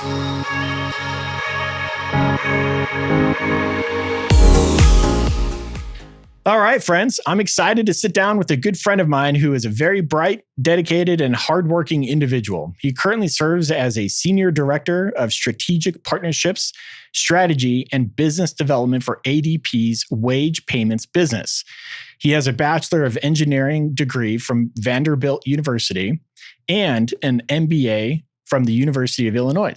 All right, friends, I'm excited to sit down with a good friend of mine who is a very bright, dedicated, and hardworking individual. He currently serves as a senior director of strategic partnerships, strategy, and business development for ADP's wage payments business. He has a Bachelor of Engineering degree from Vanderbilt University and an MBA from the University of Illinois.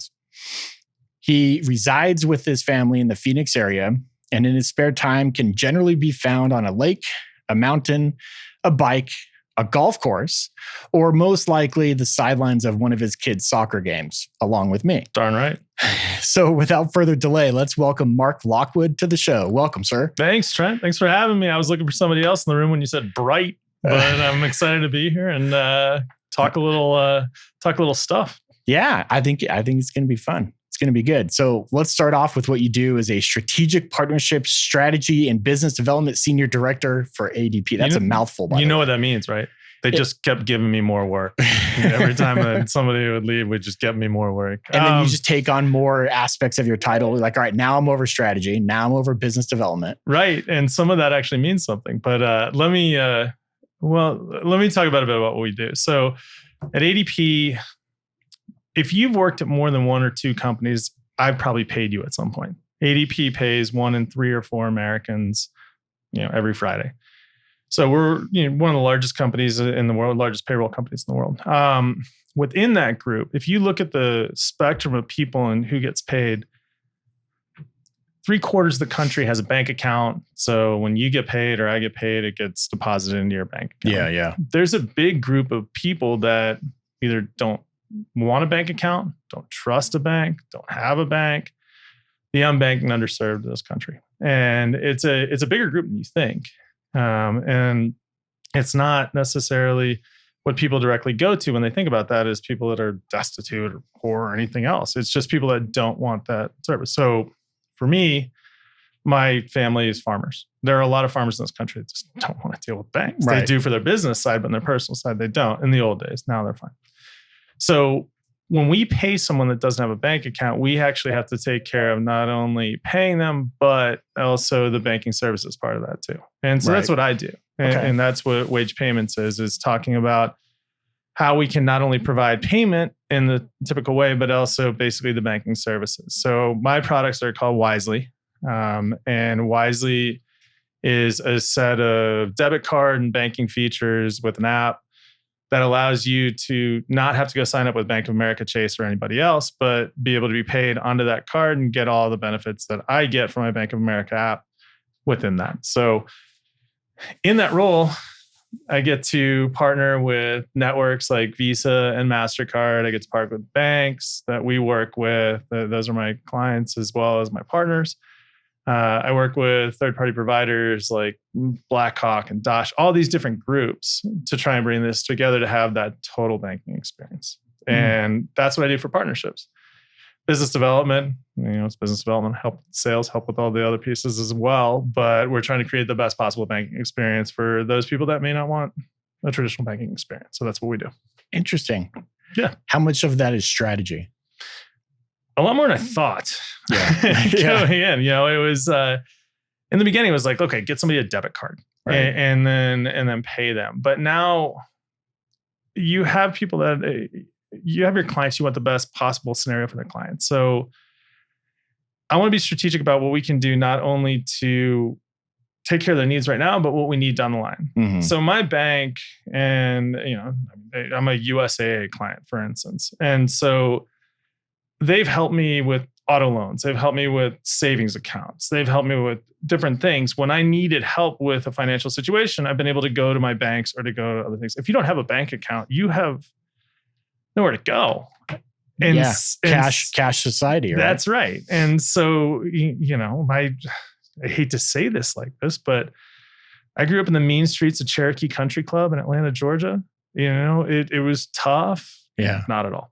He resides with his family in the Phoenix area, and in his spare time can generally be found on a lake, a mountain, a bike, a golf course, or most likely the sidelines of one of his kids' soccer games, along with me. Darn right. So without further delay, let's welcome Mark Lockwood to the show. Welcome, sir. Thanks, Trent. Thanks for having me. I was looking for somebody else in the room when you said bright, but I'm excited to be here and talk a little stuff. Yeah, I think it's going to be fun. It's going to be good. So let's start off with what you do as a strategic partnership strategy and business development senior director for ADP. That's a mouthful, by the way. You know what that means, right? They just kept giving me more work. Every time that somebody would leave, would just get me more work. And then you just take on more aspects of your title. Like, all right, now I'm over strategy. Now I'm over business development. Right. And some of that actually means something. But let me talk about a bit about what we do. So at ADP, if you've worked at more than one or two companies, I've probably paid you at some point. ADP pays 1 in 3 or 4 Americans, every Friday. So we're one of the largest companies in the world, largest payroll companies in the world. Within that group, if you look at the spectrum of people and who gets paid, 3/4 of the country has a bank account. So when you get paid or I get paid, it gets deposited into your bank account. Yeah. There's a big group of people that either don't want a bank account, don't trust a bank, don't have a bank, the unbanked and underserved in this country. And it's a bigger group than you think. And it's not necessarily what people directly go to when they think about that is people that are destitute or poor or anything else. It's just people that don't want that service. So for me, my family is farmers. There are a lot of farmers in this country that just don't want to deal with banks. Right. They do for their business side, but on their personal side, they don't. In the old days, now they're fine. So when we pay someone that doesn't have a bank account, we actually have to take care of not only paying them, but also the banking services part of that too. And so that's what I do. And that's what wage payments is talking about how we can not only provide payment in the typical way, but also basically the banking services. So my products are called Wisely. And Wisely is a set of debit card and banking features with an app that allows you to not have to go sign up with Bank of America, Chase, or anybody else, but be able to be paid onto that card and get all the benefits that I get from my Bank of America app within that. So in that role, I get to partner with networks like Visa and MasterCard. I get to partner with banks that we work with. Those are my clients as well as my partners. I work with third-party providers like Blackhawk and Dosh, all these different groups to try and bring this together to have that total banking experience. And that's what I do for partnerships. Business development, it's business development, help sales, help with all the other pieces as well. But we're trying to create the best possible banking experience for those people that may not want a traditional banking experience. So that's what we do. Interesting. Yeah. How much of that is strategy? A lot more than I thought. Yeah. Going in, it was in the beginning. It was like, okay, get somebody a debit card, right, and then pay them. But now you have people that you have your clients. You want the best possible scenario for their clients. So I want to be strategic about what we can do, not only to take care of their needs right now, but what we need down the line. Mm-hmm. So my bank, and I'm a USAA client, for instance, and so they've helped me with auto loans. They've helped me with savings accounts. They've helped me with different things. When I needed help with a financial situation, I've been able to go to my banks or to go to other things. If you don't have a bank account, you have nowhere to go. And cash society, right? That's right. And so, I hate to say this like this, but I grew up in the mean streets of Cherokee Country Club in Atlanta, Georgia. It was tough. Yeah. Not at all.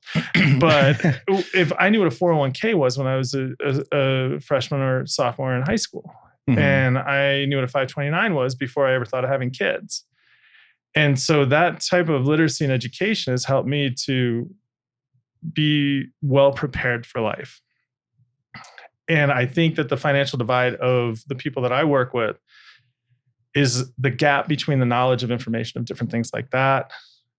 But if I knew what a 401k was when I was a freshman or sophomore in high school, and I knew what a 529 was before I ever thought of having kids. And so that type of literacy and education has helped me to be well prepared for life. And I think that the financial divide of the people that I work with is the gap between the knowledge of information of different things like that,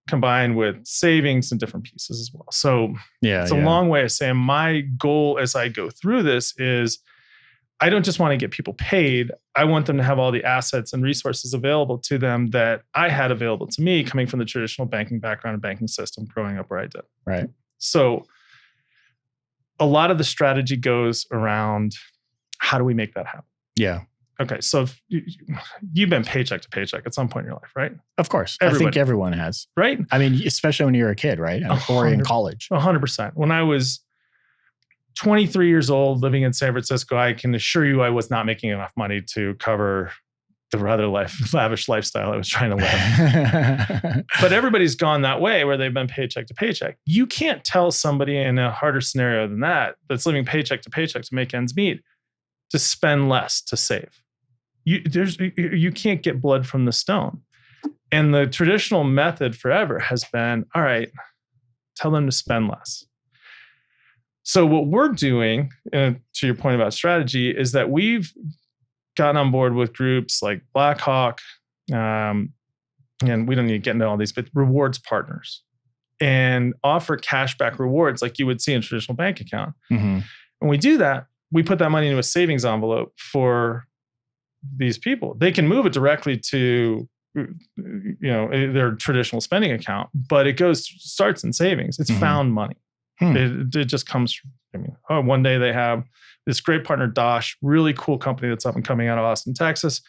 combined with savings and different pieces as well. So it's a long way of saying my goal as I go through this is I don't just want to get people paid. I want them to have all the assets and resources available to them that I had available to me coming from the traditional banking background and banking system growing up where I did. Right. So a lot of the strategy goes around how do we make that happen? Yeah. Okay. So if you've been paycheck to paycheck at some point in your life, right? Of course. Everybody. I think everyone has. Right? I mean, especially when you're a kid, right? Or in college. 100%. When I was 23 years old, living in San Francisco, I can assure you I was not making enough money to cover the rather lavish lifestyle I was trying to live. But everybody's gone that way where they've been paycheck to paycheck. You can't tell somebody in a harder scenario than that, that's living paycheck to paycheck to make ends meet, to spend less to save. You can't get blood from the stone. And the traditional method forever has been, all right, tell them to spend less. So what we're doing, to your point about strategy, is that we've gotten on board with groups like Blackhawk, and we don't need to get into all these, but rewards partners, and offer cashback rewards like you would see in a traditional bank account. Mm-hmm. When we do that, we put that money into a savings envelope for these people. They can move it directly to their traditional spending account, but it starts in savings. It's found money. It just comes. One day they have this great partner, Dosh, really cool company that's up and coming out of Austin, Texas.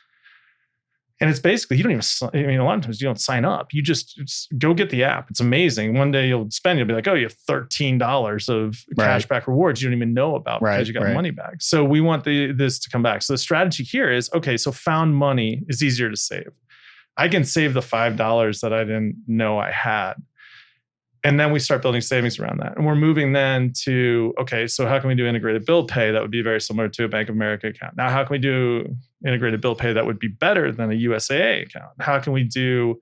And it's basically, you don't even, a lot of times you don't sign up. You just go get the app. It's amazing. One day you'll be like, oh, you have $13 of cashback rewards you don't even know about because you got the money back. So we want this to come back. So the strategy here is, okay, so found money is easier to save. I can save the $5 that I didn't know I had. And then we start building savings around that. And we're moving then to, okay, so how can we do integrated bill pay that would be very similar to a Bank of America account? Now, how can we do integrated bill pay that would be better than a USAA account? How can we do,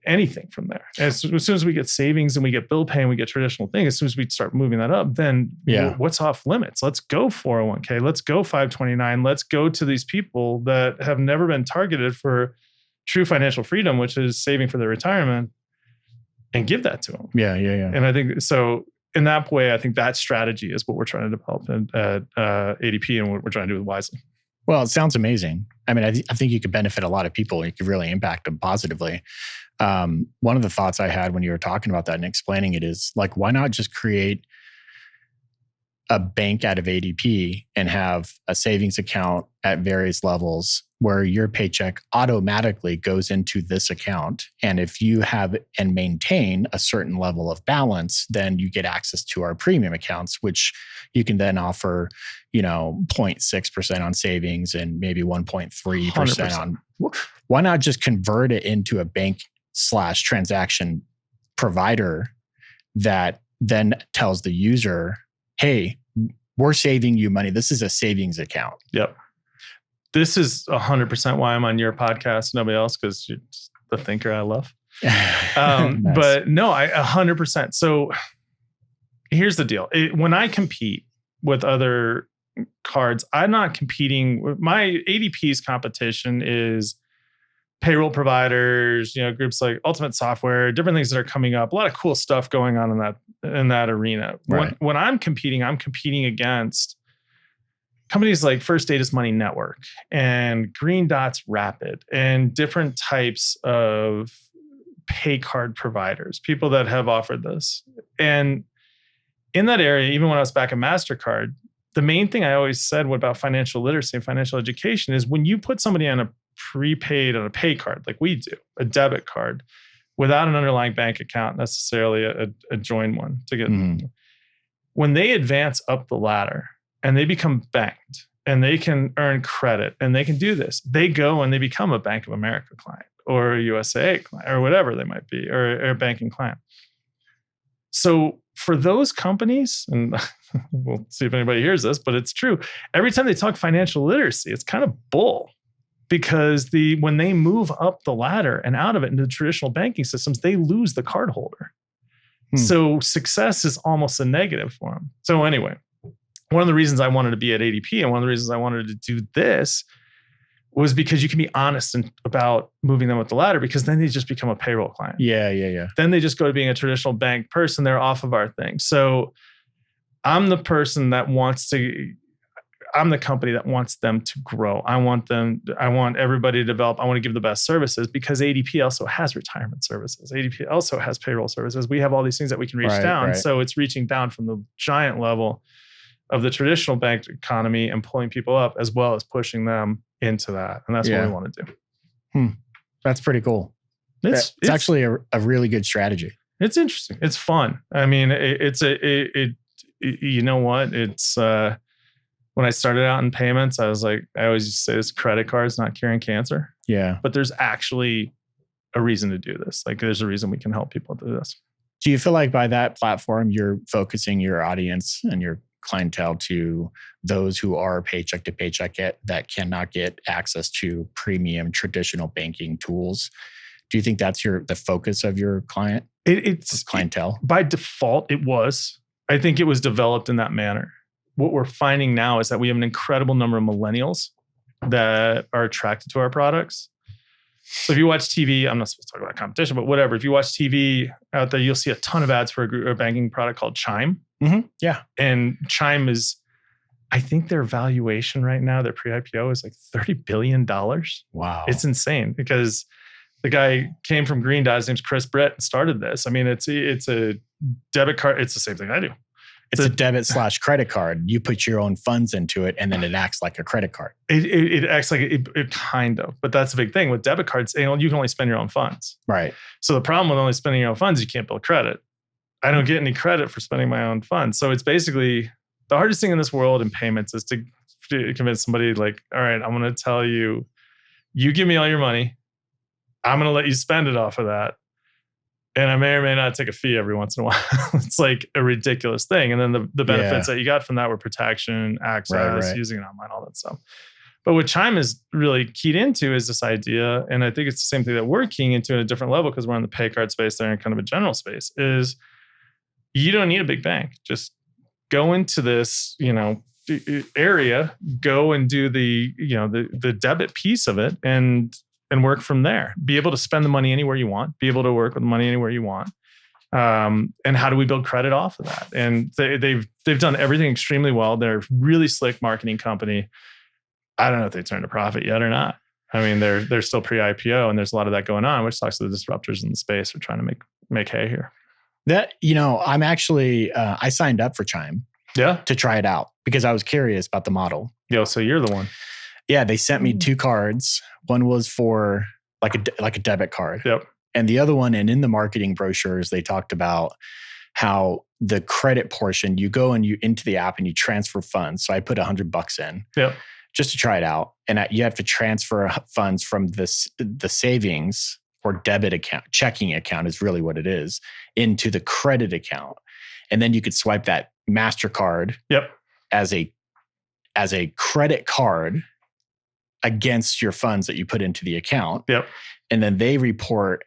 anything from there? As soon as we get savings and we get bill pay and we get traditional things, as soon as we start moving that up, then what's off limits? Let's go 401k. Let's go 529. Let's go to these people that have never been targeted for true financial freedom, which is saving for their retirement, and give that to them. Yeah. And I think so. In that way, I think that strategy is what we're trying to develop at ADP and what we're trying to do with Wisely. Well, it sounds amazing. I mean, I think you could benefit a lot of people. You could really impact them positively. One of the thoughts I had when you were talking about that and explaining it is like, why not just create a bank out of ADP and have a savings account at various levels where your paycheck automatically goes into this account. And if you have and maintain a certain level of balance, then you get access to our premium accounts, which you can then offer, 0.6% on savings and maybe 1.3% on. Why not just convert it into a bank/transaction provider that then tells the user, hey, we're saving you money. This is a savings account. Yep. This is 100% why I'm on your podcast, nobody else, because you're just the thinker I love. Nice. But no, 100%. So here's the deal. When I compete with other cards, I'm not competing. My ADP's competition is payroll providers, groups like Ultimate Software, different things that are coming up. A lot of cool stuff going on in that arena. Right. When I'm competing against companies like First Data's Money Network and Green Dot's Rapid and different types of pay card providers, people that have offered this. And in that area, even when I was back at MasterCard, the main thing I always said about financial literacy and financial education is when you put somebody on a prepaid on a pay card like we do, a debit card, without an underlying bank account, necessarily a joined one to get, when they advance up the ladder, and they become banked and they can earn credit and they can do this, they go and they become a Bank of America client or a USAA client or whatever they might be, or a banking client. So for those companies, and we'll see if anybody hears this, but it's true. Every time they talk financial literacy, it's kind of bull, because when they move up the ladder and out of it into the traditional banking systems, they lose the cardholder. So success is almost a negative for them. So anyway, one of the reasons I wanted to be at ADP and one of the reasons I wanted to do this was because you can be honest about moving them up the ladder, because then they just become a payroll client. Yeah. Then they just go to being a traditional bank person. They're off of our thing. So I'm the person that I'm the company that wants them to grow. I want everybody to develop. I want to give the best services, because ADP also has retirement services. ADP also has payroll services. We have all these things that we can reach down. Right. So it's reaching down from the giant level of the traditional bank economy and pulling people up, as well as pushing them into that. And that's what we want to do. That's pretty cool. It's actually a really good strategy. It's interesting. It's fun. I mean, you know what? It's, when I started out in payments, I was like, I always used to say this: credit cards not curing cancer. Yeah. But there's actually a reason to do this. Like, there's a reason we can help people do this. Do you feel like by that platform, you're focusing your audience and your clientele to those who are paycheck to paycheck that cannot get access to premium traditional banking tools? Do you think that's the focus of your it's clientele? By default, it was. I think it was developed in that manner. What we're finding now is that we have an incredible number of millennials that are attracted to our products. So if you watch TV, I'm not supposed to talk about competition, but whatever. If you watch TV out there, you'll see a ton of ads for a banking product called Chime. Mm-hmm. Yeah. And Chime is, I think their valuation right now, their pre-IPO is like $30 billion. Wow. It's insane, because the guy came from Green Dot. His name's Chris Brett, and started this. I mean, it's a debit card. It's the same thing I do. It's a debit/credit card. You put your own funds into it, and then it acts like a credit card. It acts like it kind of, but that's the big thing with debit cards. You can only spend your own funds. Right. So the problem with only spending your own funds, you can't build credit. I don't get any credit for spending my own funds. So it's basically the hardest thing in this world in payments is to convince somebody like, all right, I'm going to tell you, you give me all your money. I'm going to let you spend it off of that. And I may or may not take a fee every once in a while. It's like a ridiculous thing. And then the benefits that you got from that were protection, access, using it online, all that stuff. But what Chime is really keyed into is this idea, and I think it's the same thing that we're keying into at a different level, because we're in the pay card space, they're in kind of a general space, is you don't need a big bank. Just go into this, area, go and do the debit piece of it and work from there. Be able to spend the money anywhere you want, be able to work with money anywhere you want. And how do we build credit off of that? And they've done everything extremely well. They're a really slick marketing company. I don't know if they turned a profit yet or not. I mean, they're still pre-IPO, and there's a lot of that going on, which talks to the disruptors in the space who are trying to make hay here. That, I'm actually, I signed up for Chime to try it out because I was curious about the model. So you're the one. Yeah, they sent me 2 cards. One was for like a debit card. Yep. And the other one, and in the marketing brochures, they talked about how the credit portion, you go and you into the app and you transfer funds. So I put $100 in just to try it out. And you have to transfer funds from the savings or debit account, checking account is really what it is, into the credit account. And then you could swipe that MasterCard as a credit card against your funds that you put into the account. And then they report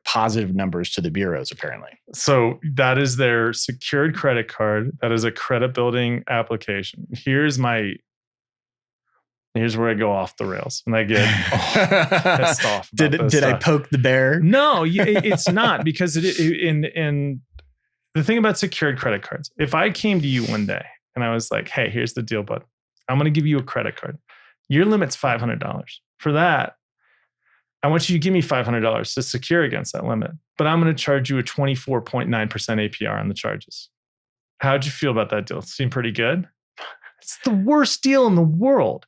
positive numbers to the bureaus, apparently. So that is their secured credit card. That is a credit building application. Here's where I go off the rails and I get pissed off. Did I poke the bear? No, it's not, because in the thing about secured credit cards, if I came to you one day and I was like, hey, here's the deal, bud. I'm going to give you a credit card. Your limit's $500. For that, I want you to give me $500 to secure against that limit, but I'm going to charge you a 24.9% APR on the charges. How'd you feel about that deal? Seem pretty good? It's the worst deal in the world.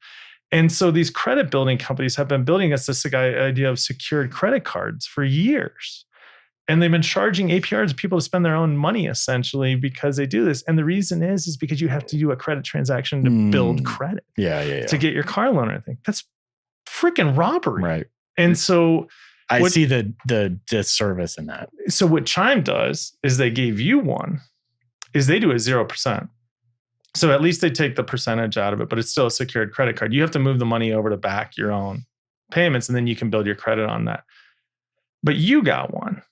And so these credit building companies have been building us this idea of secured credit cards for years. And they've been charging APRs to people to spend their own money, essentially, because they do this. And the reason is because you have to do a credit transaction to build credit. To get your car loan or anything. That's freaking robbery. Right. And so I see the disservice in that. So what Chime does is they gave you one, is they do a 0%. So at least they take the percentage out of it, but it's still a secured credit card. You have to move the money over to back your own payments, and then you can build your credit on that. But you got one.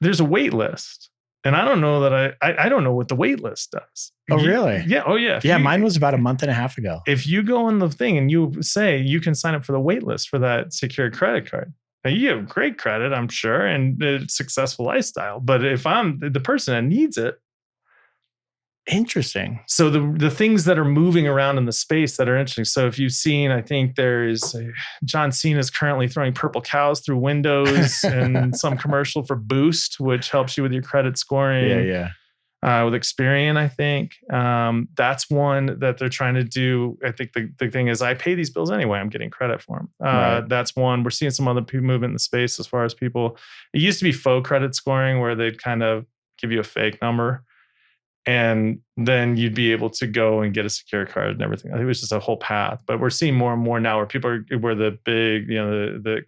there's a wait list. And I don't know that I don't know what the wait list does. Oh, really? Yeah. Oh, yeah. Yeah, mine was about a month and a half ago. If you go on the thing and you say you can sign up for the wait list for that secured credit card, now you have great credit, I'm sure, and a successful lifestyle. But if I'm the person that needs it, interesting. So the things that are moving around in the space that are interesting. So if you've seen, I think there's John Cena is currently throwing purple cows through windows and some commercial for Boost, which helps you with your credit scoring. Yeah. With Experian, I think that's one that they're trying to do. I think the thing is, I pay these bills anyway. I'm getting credit for them. Right. That's one. We're seeing some other people move in the space as far as people. It used to be faux credit scoring, where they'd kind of give you a fake number, and then you'd be able to go and get a secure card and everything. I think it was just a whole path. But we're seeing more and more now where people are, where the big, the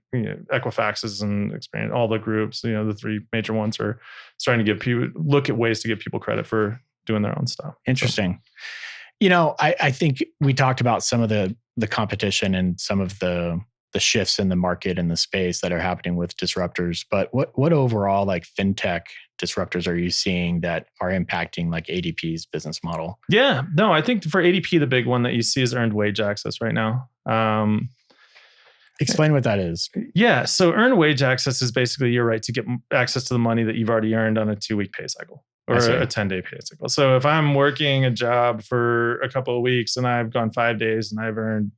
Equifaxes and Experian, all the groups, the three major ones are starting to give people, look at ways to give people credit for doing their own stuff. Interesting. I think we talked about some of the competition and some of the shifts in the market and the space that are happening with disruptors. But what overall like fintech disruptors are you seeing that are impacting like ADP's business model? Yeah, no, I think for ADP, the big one that you see is earned wage access right now. Explain what that is. Yeah, so earned wage access is basically your right to get access to the money that you've already earned on a 2-week pay cycle or a 10-day pay cycle. So if I'm working a job for a couple of weeks and I've gone 5 days and I've earned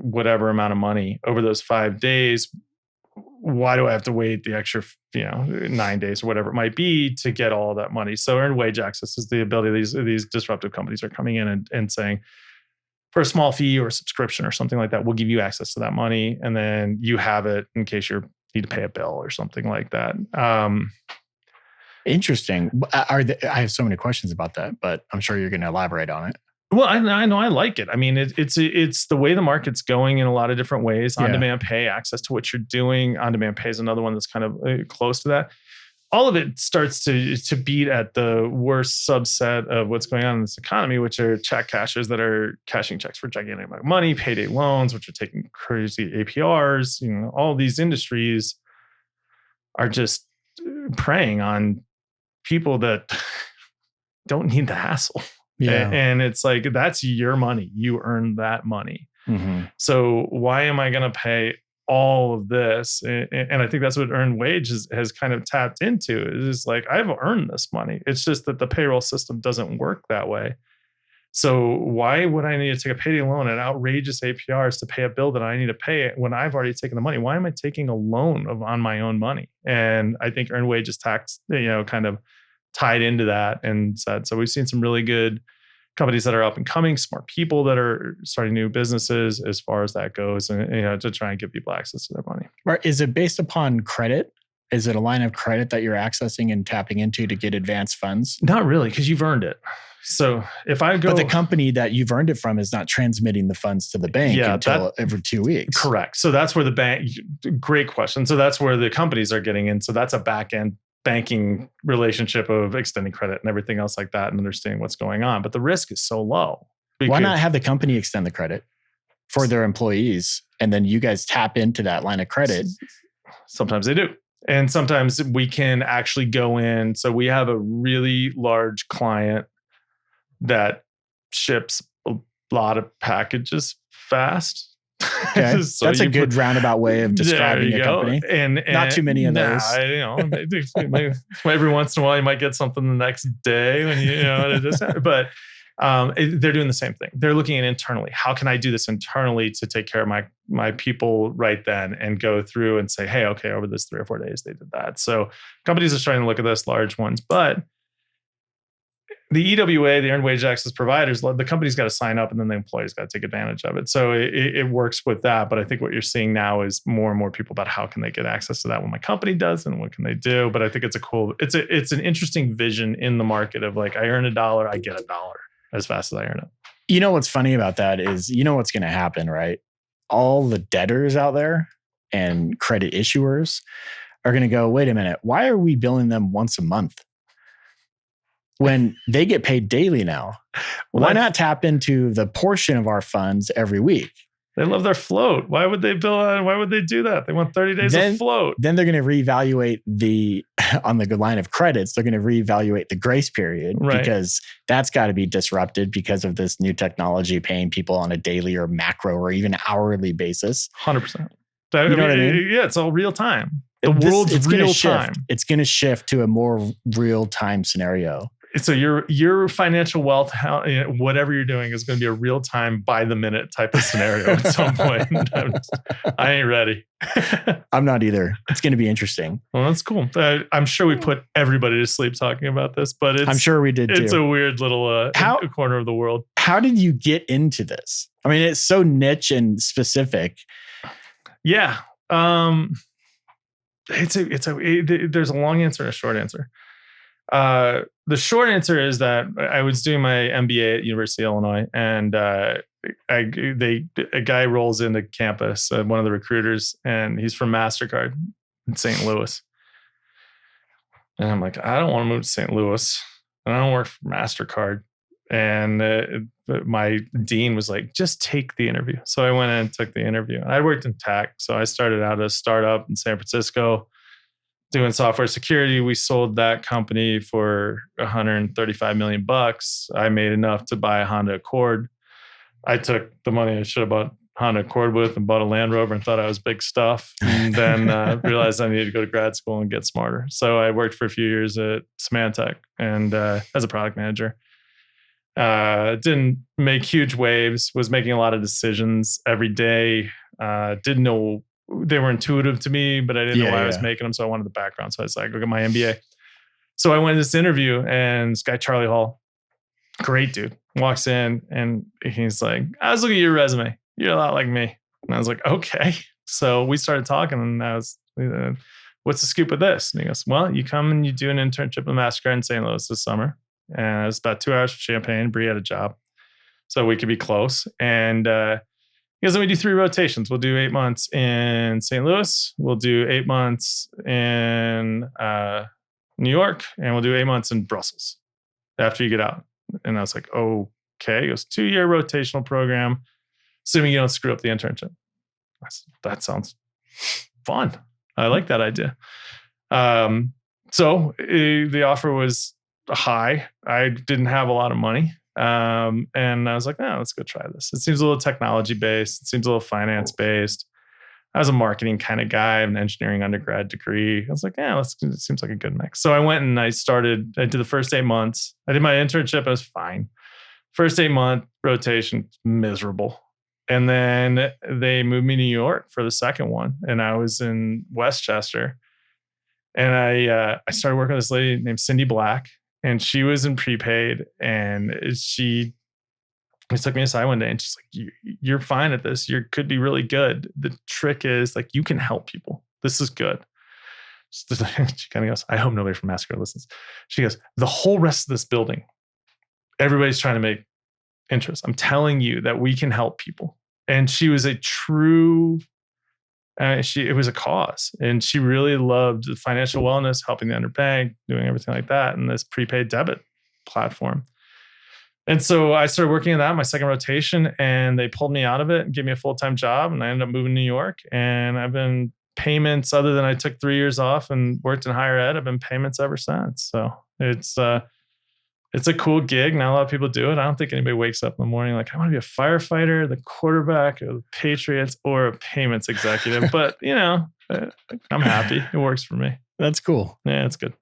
whatever amount of money over those 5 days, why do I have to wait the extra 9 days or whatever it might be to get all that money? So earned wage access is the ability these disruptive companies are coming in and saying, for a small fee or a subscription or something like that, we'll give you access to that money, and then you have it in case you need to pay a bill or something like that. Interesting. I have so many questions about that, but I'm sure you're going to elaborate on it. Well, I know I like it. I mean, it's the way the market's going in a lot of different ways. On-demand pay, access to what you're doing. On-demand pay is another one that's kind of close to that. All of it starts to beat at the worst subset of what's going on in this economy, which are check cashers that are cashing checks for gigantic amount of money, payday loans, which are taking crazy APRs. All these industries are just preying on people that don't need the hassle. Yeah. And it's like, that's your money. You earned that money. Mm-hmm. So why am I going to pay all of this? And I think that's what earned wage has kind of tapped into. It's like, I've earned this money. It's just that the payroll system doesn't work that way. So why would I need to take a payday loan at outrageous APRs to pay a bill that I need to pay when I've already taken the money? Why am I taking a loan on my own money? And I think earned wage is taxed, kind of tied into that and said, so we've seen some really good companies that are up and coming, smart people that are starting new businesses as far as that goes, and to try and give people access to their money. Right. Is it based upon credit? Is it a line of credit that you're accessing and tapping into to get advanced funds? Not really, because you've earned it. So if I go... But the company that you've earned it from is not transmitting the funds to the bank until every 2 weeks. Correct. So that's where the bank... Great question. So that's where the companies are getting in. So that's a back-end banking relationship of extending credit and everything else like that and understanding what's going on. But the risk is so low. Why not have the company extend the credit for their employees and then you guys tap into that line of credit? Sometimes they do. And sometimes we can actually go in. So we have a really large client that ships a lot of packages fast. Okay. So that's a good roundabout way of describing a company. And not too many of those. Every once in a while you might get something the next day when but they're doing the same thing. They're looking at internally. How can I do this internally to take care of my people right then and go through and say, hey, okay, over this 3 or 4 days they did that. So companies are starting to look at this, large ones, but the EWA, the earned wage access providers, the company's got to sign up and then the employee's got to take advantage of it. So it works with that. But I think what you're seeing now is more and more people about how can they get access to that when my company does and what can they do. But I think it's an interesting vision in the market of like, I earn $1, I get $1 as fast as I earn it. You know what's funny about that is, what's going to happen, right? All the debtors out there and credit issuers are going to go, wait a minute, why are we billing them once a month? When they get paid daily now, why not tap into the portion of our funds every week? They love their float. Why would they why would they do that? They want 30 days of float. Then they're going to reevaluate on the line of credits, they're going to reevaluate the grace period, Right. because that's got to be disrupted because of this new technology paying people on a daily or macro or even hourly basis. 100%. You know what I mean? Yeah, it's all real time. The world's real time. It's going to shift to a more real time scenario. So your financial wealth, whatever you're doing, is going to be a real time, by the minute type of scenario at some point. I ain't ready. I'm not either. It's going to be interesting. Well, that's cool. I'm sure we put everybody to sleep talking about this, but I'm sure we did too. It's a weird little corner of the world. How did you get into this? I mean, it's so niche and specific. Yeah. There's a long answer and a short answer. The short answer is that I was doing my MBA at University of Illinois, and a guy rolls into campus, one of the recruiters, and he's from MasterCard in St. Louis. And I'm like, I don't want to move to St. Louis. I don't work for MasterCard. And my dean was like, just take the interview. So I went in and took the interview. I worked in tech. So I started out at a startup in San Francisco doing software security. We sold that company for $135 million. I made enough to buy a Honda Accord. I took the money I should have bought Honda Accord with and bought a Land Rover and thought I was big stuff. And then realized I needed to go to grad school and get smarter. So I worked for a few years at Symantec and as a product manager. Didn't make huge waves, was making a lot of decisions every day. Didn't know, they were intuitive to me, but I didn't know why I was making them. So I wanted the background. So I was like, go get my MBA. So I went to this interview, and this guy, Charlie Hall, great dude, walks in and he's like, I was looking at your resume. You're a lot like me. And I was like, okay. So we started talking, and I was, what's the scoop with this? And he goes, well, you come and you do an internship at MasterCard in St. Louis this summer. And it's about 2 hours for Champaign. Bree had a job, so we could be close. And he goes, then we do 3 rotations. We'll do 8 months in St. Louis. We'll do 8 months in New York, and we'll do 8 months in Brussels after you get out. And I was like, okay. He goes, 2-year rotational program, assuming you don't screw up the internship. I said, that sounds fun. I like that idea. So the offer was high. I didn't have a lot of money. And I was like, let's go try this. It seems a little technology based. It seems a little finance based. I was a marketing kind of guy. I have an engineering undergrad degree. I was like, it seems like a good mix. So I went and I did the first 8 months. I did my internship. I was fine. First 8 month rotation, miserable. And then they moved me to New York for the second one. And I was in Westchester. And I started working with this lady named Cindy Black. And she was in prepaid, and she took me aside one day, and she's like, you're fine at this. You could be really good. The trick is, like, you can help people. This is good. She kind of goes, I hope nobody from MasterCard listens. She goes, the whole rest of this building, everybody's trying to make interest. I'm telling you that we can help people. And she was a true... it was a cause, and she really loved financial wellness, helping the underbanked, doing everything like that, and this prepaid debit platform. And so I started working on that, my second rotation, and they pulled me out of it and gave me a full-time job, and I ended up moving to New York. And I've been payments, other than I took 3 years off and worked in higher ed, I've been payments ever since. So it's a cool gig. Not a lot of people do it. I don't think anybody wakes up in the morning like, I want to be a firefighter, the quarterback of the Patriots, or a payments executive. But, I'm happy. It works for me. That's cool. Yeah, it's good.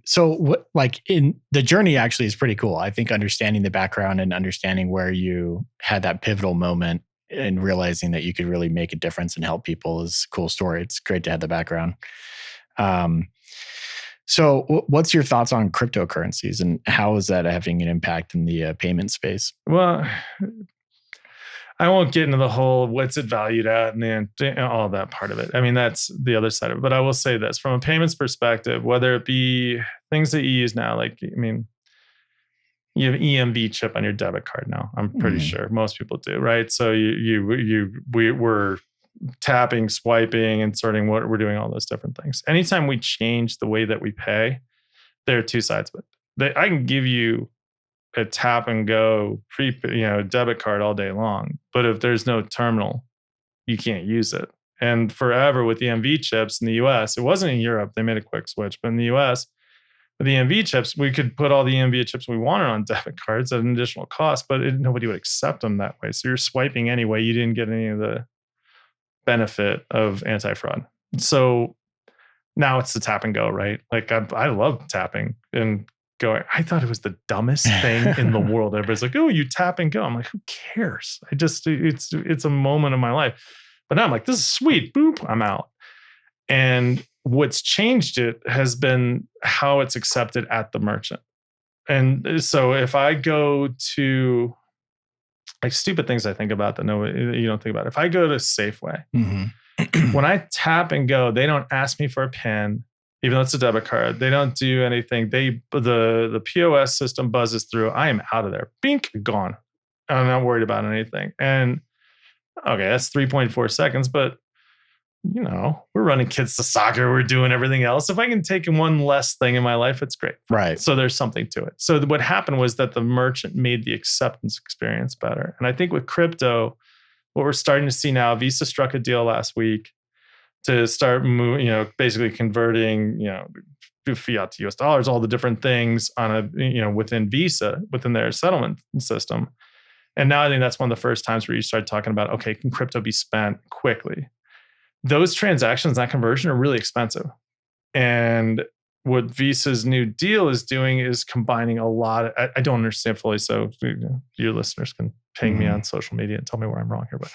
So what, like, in the journey actually is pretty cool. I think understanding the background and understanding where you had that pivotal moment and realizing that you could really make a difference and help people is a cool story. It's great to have the background. So what's your thoughts on cryptocurrencies, and how is that having an impact in the payment space? Well, I won't get into the whole what's it valued at and all that part of it. I mean, that's the other side of it. But I will say this, from a payments perspective, whether it be things that you use now, like, I mean, you have EMV chip on your debit card now. I'm pretty sure most people do, right? So we're tapping, swiping, inserting, what we're doing, all those different things. Anytime we change the way that we pay, there are two sides of it. I can give you a tap and go debit card all day long. But if there's no terminal, you can't use it. And forever with the EMV chips in the US, it wasn't in Europe. They made a quick switch. But in the US, with the EMV chips, we could put all the EMV chips we wanted on debit cards at an additional cost, but nobody would accept them that way. So you're swiping anyway. You didn't get any of the benefit of anti-fraud. So now it's the tap and go, right? Like I love tapping and going. I thought it was the dumbest thing in the world. Everybody's like, "Oh, you tap and go." I'm like, who cares? It's a moment of my life. But now I'm like, this is sweet. Boop, I'm out. And what's changed it has been how it's accepted at the merchant. And so if I go to like stupid things I think about that you don't think about. If I go to Safeway, when I tap and go, they don't ask me for a PIN, even though it's a debit card. They don't do anything. The POS system buzzes through. I am out of there. Bink, gone. I'm not worried about anything. And okay, that's 3.4 seconds, but we're running kids to soccer. We're doing everything else. If I can take one less thing in my life, it's great. Right. So there's something to it. So what happened was that the merchant made the acceptance experience better. And I think with crypto, what we're starting to see now, Visa struck a deal last week to start basically converting, fiat to US dollars, all the different things on within Visa, within their settlement system. And now I think that's one of the first times where you start talking about, okay, can crypto be spent quickly? Those transactions, that conversion are really expensive. And what Visa's new deal is doing is combining a lot. I don't understand fully, so your listeners can ping me on social media and tell me where I'm wrong here. But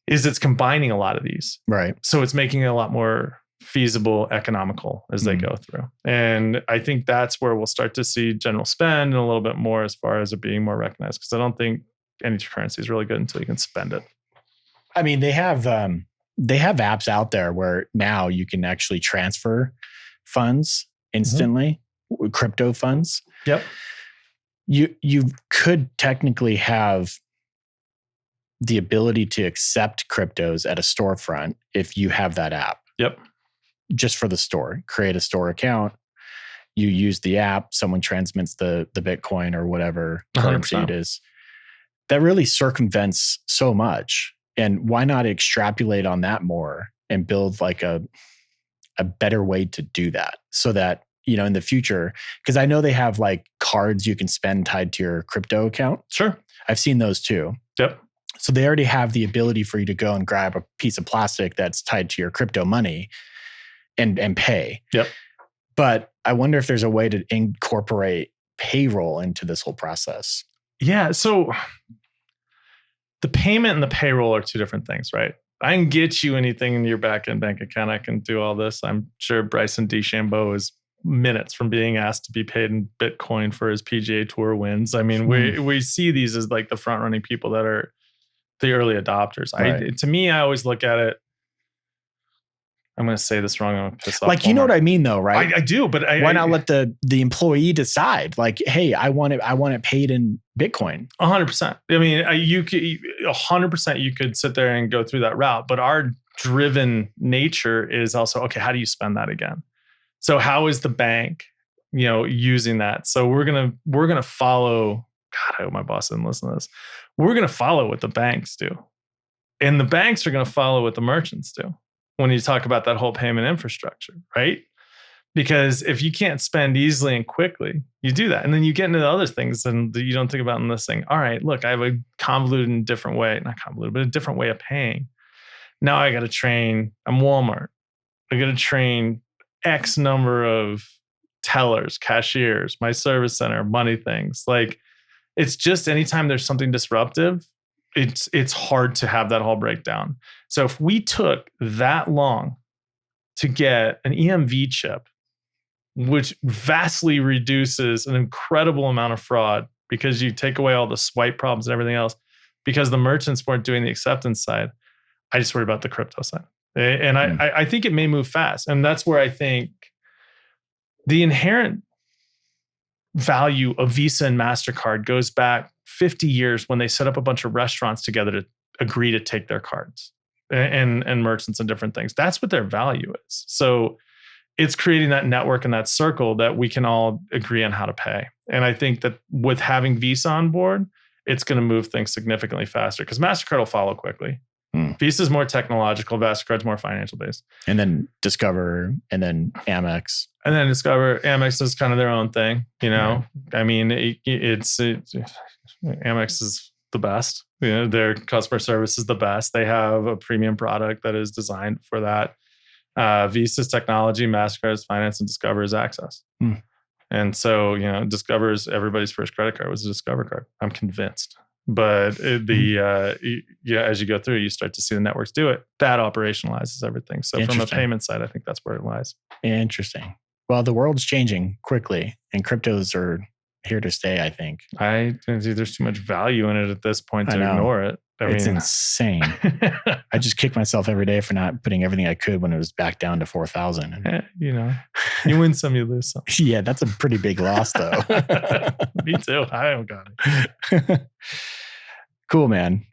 it's combining a lot of these. Right. So it's making it a lot more feasible, economical as they go through. And I think that's where we'll start to see general spend and a little bit more as far as it being more recognized. Because I don't think any currency is really good until you can spend it. I mean, they have apps out there where now you can actually transfer funds instantly, crypto funds. Yep. You could technically have the ability to accept cryptos at a storefront if you have that app. Yep. Just for the store. Create a store account. You use the app. Someone transmits the Bitcoin or whatever currency 100%. it is. That really circumvents so much. And why not extrapolate on that more and build like a better way to do that so that, in the future, because I know they have like cards you can spend tied to your crypto account. Sure. I've seen those too. Yep. So they already have the ability for you to go and grab a piece of plastic that's tied to your crypto money and pay. Yep. But I wonder if there's a way to incorporate payroll into this whole process. Yeah. So the payment and the payroll are two different things, right? I can get you anything in your back-end bank account. I can do all this. I'm sure Bryson DeChambeau is minutes from being asked to be paid in Bitcoin for his PGA Tour wins. I mean, we see these as like the front-running people that are the early adopters. Right. To me, I always look at it. I'm going to say this wrong. I'm going to piss off. Like, you know what I mean, though, right? I do, but why not let the employee decide? Like, hey, I want it paid in Bitcoin. 100%. I mean, you could 100%. You could sit there and go through that route, but our driven nature is also okay. How do you spend that again? So, how is the bank, using that? So we're gonna follow. God, I hope my boss didn't listen to this. We're gonna follow what the banks do, and the banks are gonna follow what the merchants do. When you talk about that whole payment infrastructure, right? Because if you can't spend easily and quickly, you do that. And then you get into the other things and you don't think about in this thing. All right, look, I have a convoluted and different way, not convoluted, but a different way of paying. Now I got to train, I'm Walmart. I got to train X number of tellers, cashiers, my service center, money things. Like it's just anytime there's something disruptive, it's hard to have that whole breakdown. So if we took that long to get an EMV chip, which vastly reduces an incredible amount of fraud because you take away all the swipe problems and everything else, because the merchants weren't doing the acceptance side, I just worry about the crypto side. And I think it may move fast. And that's where I think the inherent value of Visa and MasterCard goes back 50 years when they set up a bunch of restaurants together to agree to take their cards and merchants and different things. That's what their value is. So it's creating that network and that circle that we can all agree on how to pay. And I think that with having Visa on board, it's going to move things significantly faster because MasterCard will follow quickly. Visa's more technological, MasterCard's more financial based. And then Discover, and then Amex. And then Discover, Amex is kind of their own thing, you know. Right. I mean, Amex is the best. You know, their customer service is the best. They have a premium product that is designed for that. Visa's technology, MasterCard's finance, and Discover is access. And so, you know, Discover is everybody's first credit card was a Discover card. I'm convinced. But as you go through, you start to see the networks do it. That operationalizes everything. So from a payment side, I think that's where it lies. Interesting. Well, the world's changing quickly, and cryptos are here to stay, I think. There's too much value in it at this point to ignore it. It's insane. I just kick myself every day for not putting everything I could when it was back down to 4,000. You know, you win some, you lose some. Yeah, that's a pretty big loss, though. Me too. I don't got it. Cool, man.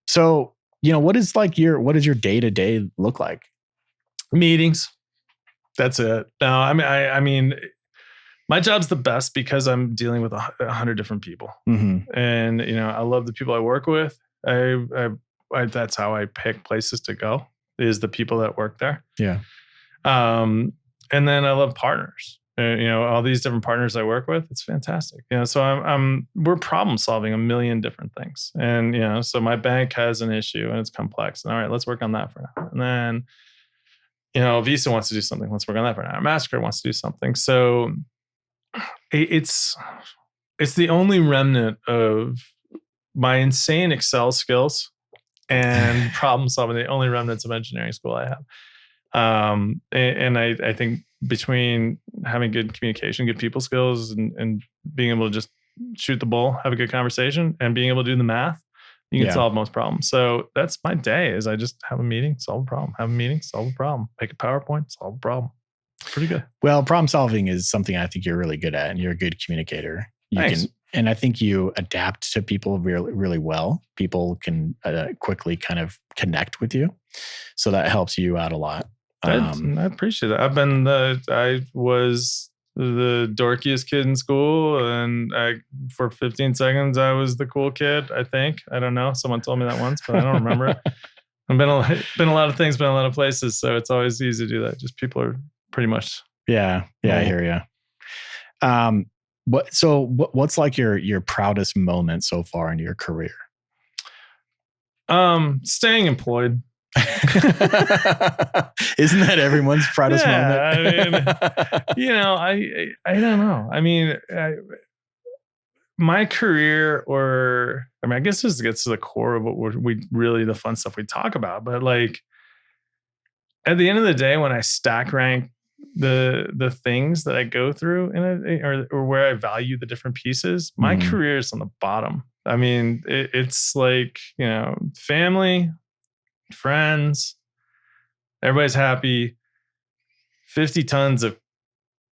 So, you know, what does your day-to-day look like? Meetings. That's it. No, I mean, my job's the best because I'm dealing with 100 different people. And, you know, I love the people I work with. That's how I pick places to go, is the people that work there. Yeah. And then I love partners. You know, all these different partners I work with, it's fantastic. You know, so we're problem solving a million different things. And, you know, so my bank has an issue and it's complex. And all right, let's work on that for now. And then, you know, Visa wants to do something. Let's work on that for now. MasterCard wants to do something. So it's the only remnant of my insane Excel skills and problem solving, the only remnants of engineering school I have. And I think between having good communication, good people skills, and being able to just shoot the bull, have a good conversation, and being able to do the math, you can solve most problems. So that's my day, is I just have a meeting, solve a problem, have a meeting, solve a problem, make a PowerPoint, solve a problem. Pretty good. Well, problem solving is something I think you're really good at, and you're a good communicator. Thanks. And I think you adapt to people really, really well. People can quickly kind of connect with you. So that helps you out a lot. I appreciate that. I was the dorkiest kid in school, and for 15 seconds, I was the cool kid, I think. I don't know. Someone told me that once, but I don't remember it. I've been a lot of things, been a lot of places. So it's always easy to do that. Just people are pretty much. Yeah. I hear you. What's like your proudest moment so far in your career? Staying employed. Isn't that everyone's proudest moment? I mean, you know, I don't know. I mean, my career, I guess this gets to the core of what the fun stuff we talk about. But like, at the end of the day, when I stack rank the things that I go through in it, or where I value the different pieces, my career is on the bottom. I mean, it's like, you know, family, friends, everybody's happy, 50 tons of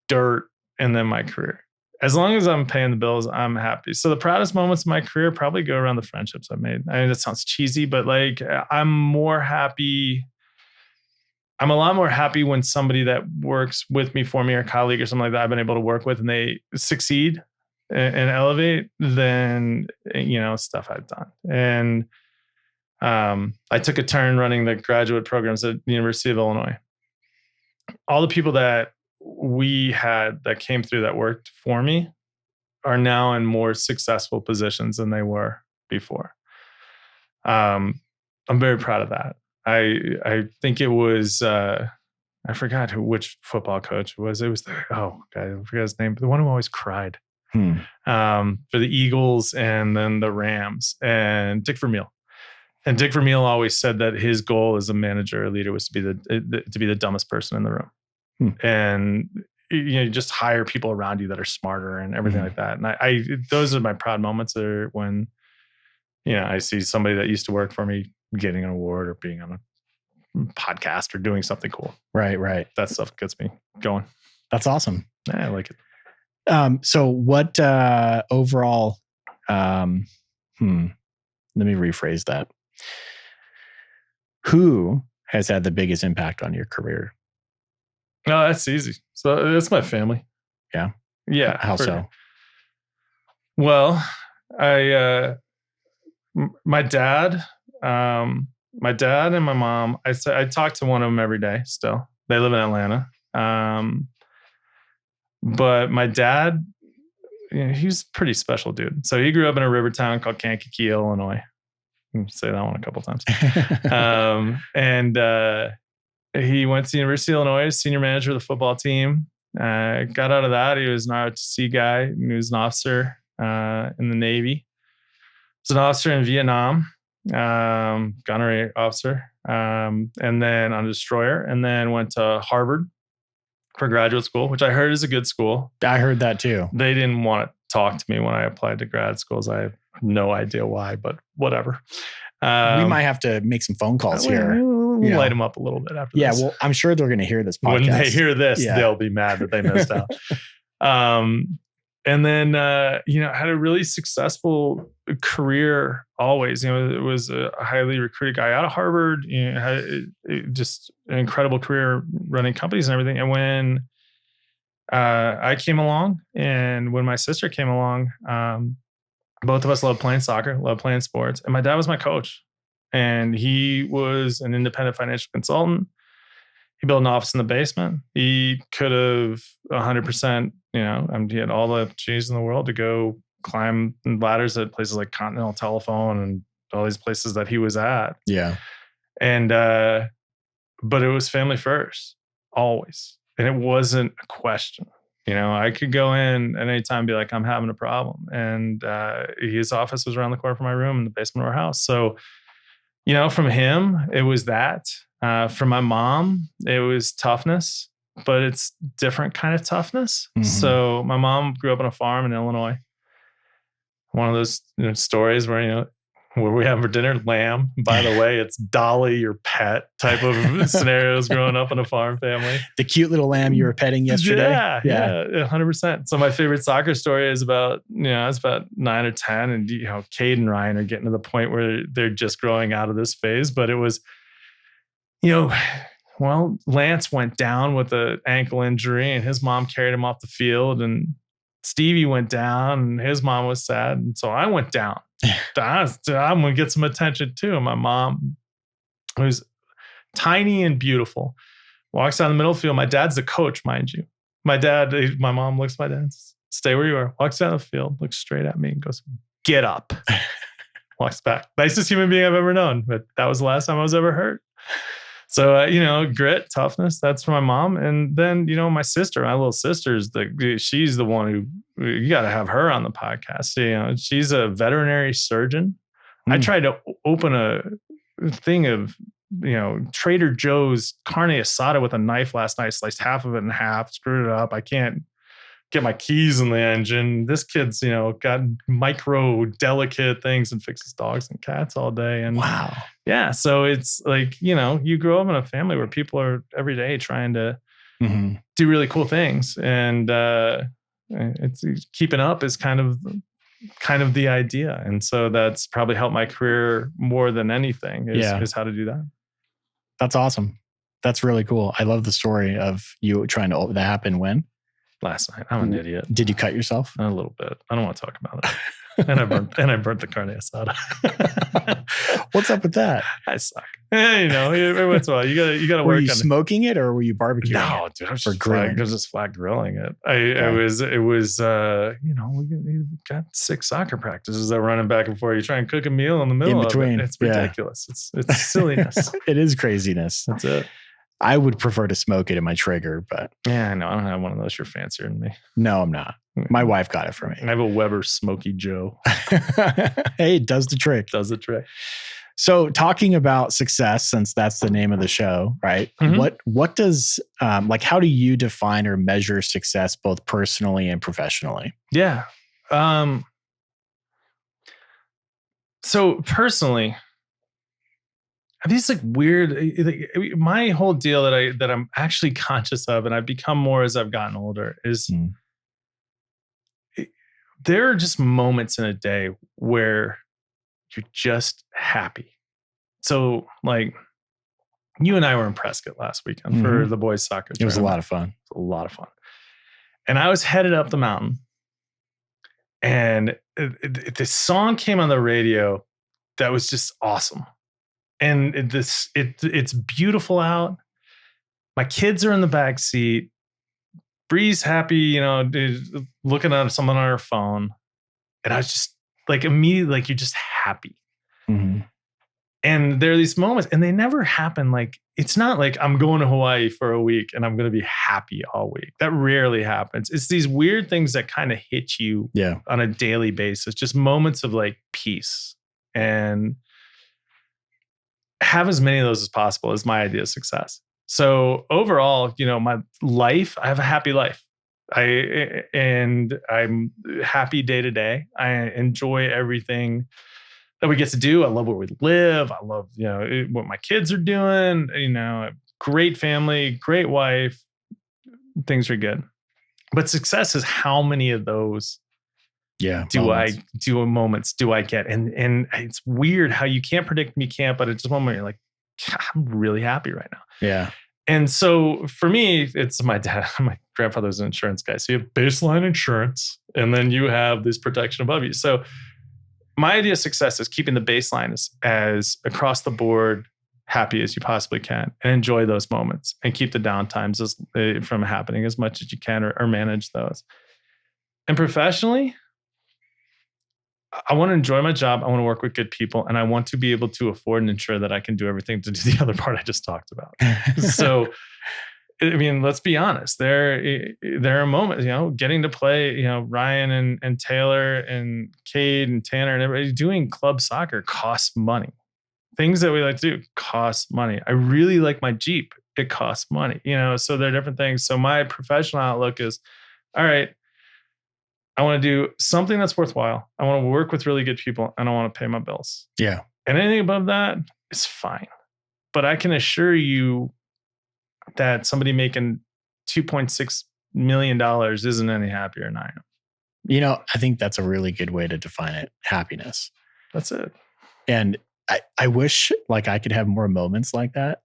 dirt, and then my career. As long as I'm paying the bills, I'm happy. So the proudest moments of my career probably go around the friendships I've made. I mean, that sounds cheesy, but like, I'm a lot more happy when somebody that works with me, for me, or a colleague or something like that, I've been able to work with, and they succeed and elevate than, you know, stuff I've done. And I took a turn running the graduate programs at the University of Illinois. All the people that we had that came through that worked for me are now in more successful positions than they were before. I'm very proud of that. I think it was, I forgot which football coach it was. It was I forgot his name, but the one who always cried for the Eagles and then the Rams, and Dick Vermeil. And Dick Vermeil always said that his goal as a manager or leader was to be the dumbest person in the room. And, you know, just hire people around you that are smarter and everything like that. And those are my proud moments, are when, you know, I see somebody that used to work for me getting an award or being on a podcast or doing something cool. Right. That stuff gets me going. That's awesome. Yeah, I like it. So what overall, let me rephrase that. Who has had the biggest impact on your career? No, that's easy. So that's my family. Yeah. Yeah. How so? Well, my dad and my mom, I talk to one of them every day still. They live in Atlanta. But my dad, he's a pretty special dude. So he grew up in a river town called Kankakee, Illinois. Say that one a couple times. He went to the University of Illinois, senior manager of the football team. Got out of that. He was an ROTC guy. He was an officer in the Navy. He was an officer in Vietnam, gunnery officer, and then on a destroyer, and then went to Harvard for graduate school, which I heard is a good school. I heard that too. They didn't want to talk to me when I applied to grad schools. I have no idea why, but whatever. We might have to make some phone calls here. We'll light them up a little bit after this. Yeah, well, I'm sure they're going to hear this podcast. When they hear this, they'll be mad that they missed out. And then, had a really successful career always. It was a highly recruited guy out of Harvard. Had just an incredible career running companies and everything. And when I came along and when my sister came along, both of us loved playing soccer, loved playing sports. And my dad was my coach. And he was an independent financial consultant. He built an office in the basement. He could have 100%, he had all the cheese in the world to go climb ladders at places like Continental Telephone and all these places that he was at. Yeah. And, but it was family first, always. And it wasn't a question. I could go in at any time and be like, I'm having a problem. And his office was around the corner from my room in the basement of our house. So, from him, it was that. From my mom, it was toughness, but it's different kind of toughness. Mm-hmm. So my mom grew up on a farm in Illinois. One of those stories where, where we have for dinner, lamb. By the way, it's Dolly, your pet type of scenarios growing up in a farm family. The cute little lamb you were petting yesterday. Yeah, 100%. So my favorite soccer story is about, it's about 9 or 10 and, Cade and Ryan are getting to the point where they're just growing out of this phase. But it was, Lance went down with an ankle injury and his mom carried him off the field, and Stevie went down and his mom was sad. And so I went down. I'm going to get some attention too. And my mom, who's tiny and beautiful, walks down the middle of the field. My dad's the coach, mind you. My mom looks at my dad, stay where you are, walks down the field, looks straight at me and goes, get up. Walks back. Nicest human being I've ever known. But that was the last time I was ever hurt. So, grit, toughness, that's from my mom. And then, my sister, my little sister's she's the one who, you got to have her on the podcast. She's a veterinary surgeon. I tried to open a thing of, Trader Joe's carne asada with a knife last night, sliced half of it in half, screwed it up. I can't get my keys in the engine. This kid's, got micro delicate things and fixes dogs and cats all day. And wow. Yeah. So it's like, you grow up in a family where people are every day trying to do really cool things. And it's keeping up is kind of the idea. And so that's probably helped my career more than anything is how to do that. That's awesome. That's really cool. I love the story of you trying to, that happened when? Last night. I'm an idiot. Did you cut yourself? A little bit. I don't want to talk about it. and I burnt the carne asada. What's up with that? I suck. Every once in a while you gotta work on it. Were you smoking it or were you barbecuing No, it? Dude, I was just flat grilling it. It was we got 6 soccer practices that are running back and forth. You try and cook a meal in the middle in between. Of it. It's ridiculous. It's silliness. It is craziness. That's it. I would prefer to smoke it in my Traeger, but yeah, I know. I don't have one of those. You're fancier than me. No, I'm not. My wife got it for me. I have a Weber Smoky Joe. Hey, it does the trick. Does the trick. So talking about success, since that's the name of the show, right? Mm-hmm. What does, how do you define or measure success both personally and professionally? Yeah. So personally, these weird, my whole deal that I'm actually conscious of, and I've become more as I've gotten older, is there are just moments in a day where you're just happy. So you and I were in Prescott last weekend for the boys soccer. It was a lot of fun. And I was headed up the mountain And this song came on the radio that was just awesome. And it's beautiful out. My kids are in the back seat. Bree's happy, looking at someone on her phone. And I was just like, immediately, like, you're just happy. Mm-hmm. And there are these moments, and they never happen. Like, it's not like I'm going to Hawaii for a week and I'm going to be happy all week. That rarely happens. It's these weird things that kind of hit you on a daily basis, just moments of like peace. And have as many of those as possible is my idea of success. So overall, my life, I have a happy life. I'm happy day to day. I enjoy everything that we get to do. I love where we live. I love, what my kids are doing, great family, great wife. Things are good. But success is how many of those moments do I get? And it's weird how you can't predict them, you can't, but at this moment you're like, I'm really happy right now. Yeah. And so for me, it's my dad. My grandfather was an insurance guy. So you have baseline insurance, and then you have this protection above you. So my idea of success is keeping the baseline as across the board happy as you possibly can, and enjoy those moments and keep the downtimes from happening as much as you can, or manage those. And professionally, I want to enjoy my job. I want to work with good people, and I want to be able to afford and ensure that I can do everything to do the other part I just talked about. So, I mean, let's be honest. There are moments, getting to play, Ryan and Taylor and Cade and Tanner and everybody doing club soccer costs money. Things that we like to do cost money. I really like my Jeep. It costs money, so there are different things. So my professional outlook is, all right, I want to do something that's worthwhile. I want to work with really good people, and I want to pay my bills. Yeah. And anything above that is fine. But I can assure you that somebody making $2.6 million isn't any happier than I am. I think that's a really good way to define it. Happiness. That's it. And I wish like I could have more moments like that.